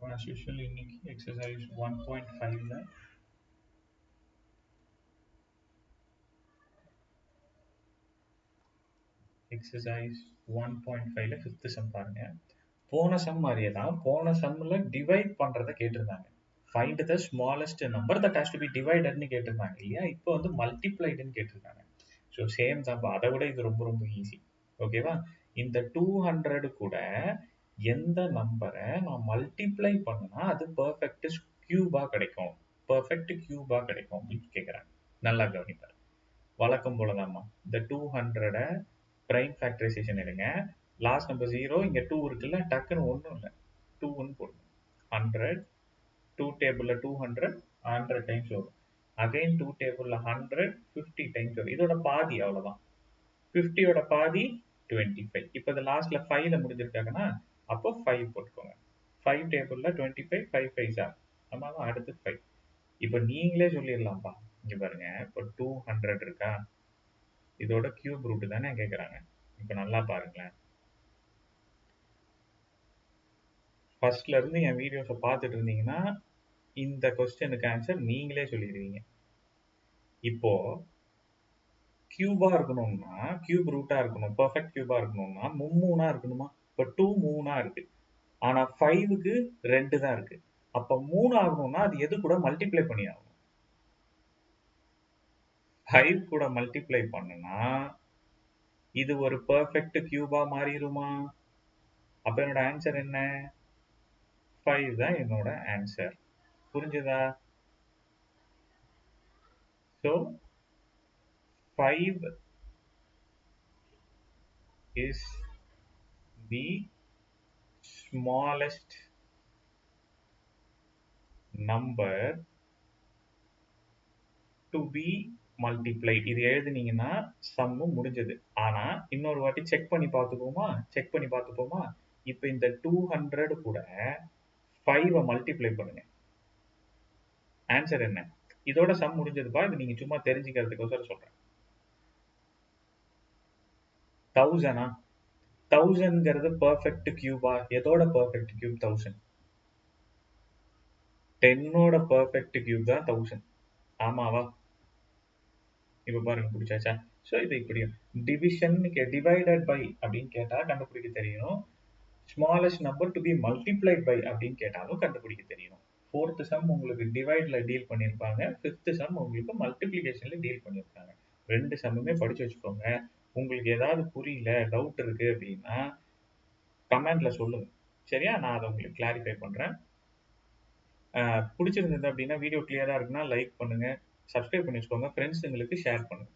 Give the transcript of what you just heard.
As usual, இன்னைக்கு exercise 1.5ல exercise 1.5ல fifth sum பாருங்க. போன சம் மாதிரியே தான். போன சம்ல டிவைட் பண்றத கேட்டிருந்தாங்க. Find the smallest number that has to be டிவைடட்னு கேட்டிருந்தாங்க இல்லையா? இப்போ வந்து மல்டிப்ளைடுன்னு கேட்டிருக்காங்க. ஸோ சேம் தான். அதை விட இது ரொம்ப ரொம்ப ஈஸி. ஓகேவா? இந்த 200 கூட எந்த நம்பரை நான் மல்டிப்ளை பண்ணுனா அது பர்ஃபெக்ட் கியூபா கிடைக்கும், பர்ஃபெக்ட் கியூபா கிடைக்கும் அப்படின்னு கேட்குறாங்க. நல்லா கவனிப்பார். வழக்கம் போலதாம்மா, இந்த 200 பிரைம் ஃபேக்டரைசேஷன் எடுங்க. லாஸ்ட் நம்பர் 0, இங்க 2 இருக்குல்ல, டக்குன்னு ஒன்றும் இல்லை, 2ன்னு போடுங்க. 100, 2 டேபிள்ல 200 100 டைம்ஸ் வரும். அகைன் 2 டேபிள்ல 100 50 டைம்ஸ் வரும். இதோட பாதி அவ்வளவுதான். 50யோட பாதி 25. இப்போ இது லாஸ்ட்ல 5ல முடிஞ்சிருக்காங்கன்னா அப்போ 5 போட்டுக்கோங்க. 5 டேபிள்ல 25, 5 5 ஆமாம், அடுத்து 5. இப்போ நீங்களே சொல்லிடலாம்ப்பா. இங்க பாருங்க, இப்போ 200 இருக்கா, இதோட கியூப் ரூட் தானே கேட்குறாங்க. இப்போ நல்லா பாருங்களேன். ஃபர்ஸ்ட்ல இருந்து என் வீடியோஸை பார்த்துட்டு இருந்தீங்கன்னா இந்த கொஸ்டினுக்கு ஆன்சர் நீங்களே சொல்லிடுவீங்க. இப்போ கியூபா இருக்கணும்னா, கியூப் ரூட்டா இருக்கணும், பர்ஃபெக்ட் கியூபா இருக்கணும்னா மும்மூணா இருக்கணுமா? இப்போ 2 மூணா இருக்கு, ஆனா 5க்கு 2 தான் இருக்கு. அப்ப 3 ஆகணும்னா அது எது கூட மல்டிப்ளை பண்ணி ஆகணும்? 5 கூட மல்டிப்ளை பண்ணுனா இது ஒரு பர்ஃபெக்ட் கியூபா மாறிடுமா? அப்ப என்னோட ஆன்சர் என்ன? 5 தான் என்னோட ஆன்சர். புரிஞ்சுதா? So 5 is the smallest number to be multiplied. இது எழுதுனீங்கன்னா சம்மு முடிஞ்சது. ஆனா இன்னொரு வாட்டி செக் பண்ணி பார்த்துப்போமா? இப்போ இந்த 200 கூட 5 மல்டிப்ளை பண்ணுங்க. ஆன்சர் என்ன? இதோட சம் முடிஞ்சதுப்பா. இது நீங்க சும்மா தெரிஞ்சுக்கிறதுக்கோசரம் சொல்றேன். 1000 1000ங்கிறது பர்ஃபெக்ட் கியூபா? எதோட பர்ஃபெக்ட் கியூப் 1000? 10ஓட பர்ஃபெக்ட் கியூப் தான் 1000. ஆமாவா? இப்ப பாருங்க, பிடிச்சாச்சா? ஸோ இது இப்படி டிவிஷன் டிவைடட் பை அப்படின்னு கேட்டா கண்டுபிடிக்க தெரியணும். Smallest number to be multiplied by அப்படின்னு கேட்டாலும் கண்டுபிடிக்க தெரியணும். 4th சம் உங்களுக்கு டிவைட்ல டீல் பண்ணியிருப்பாங்க. 5th சம் உங்களுக்கு மல்டிப்ளிகேஷன்ல டீல் பண்ணியிருக்காங்க. 2 சம்முமே படிச்சு வச்சுக்கோங்க. உங்களுக்கு ஏதாவது புரியல, டவுட் இருக்கு அப்படின்னா கமெண்ட்ல சொல்லுங்க. சரியா? நான் அதை உங்களுக்கு கிளாரிஃபை பண்றேன். பிடிச்சிருந்தது அப்படின்னா, வீடியோ கிளியரா இருக்குன்னா லைக் பண்ணுங்க, சப்ஸ்கிரைப் பண்ணி வச்சுக்கோங்க, ஃப்ரெண்ட்ஸுங்களுக்கு ஷேர் பண்ணுங்க.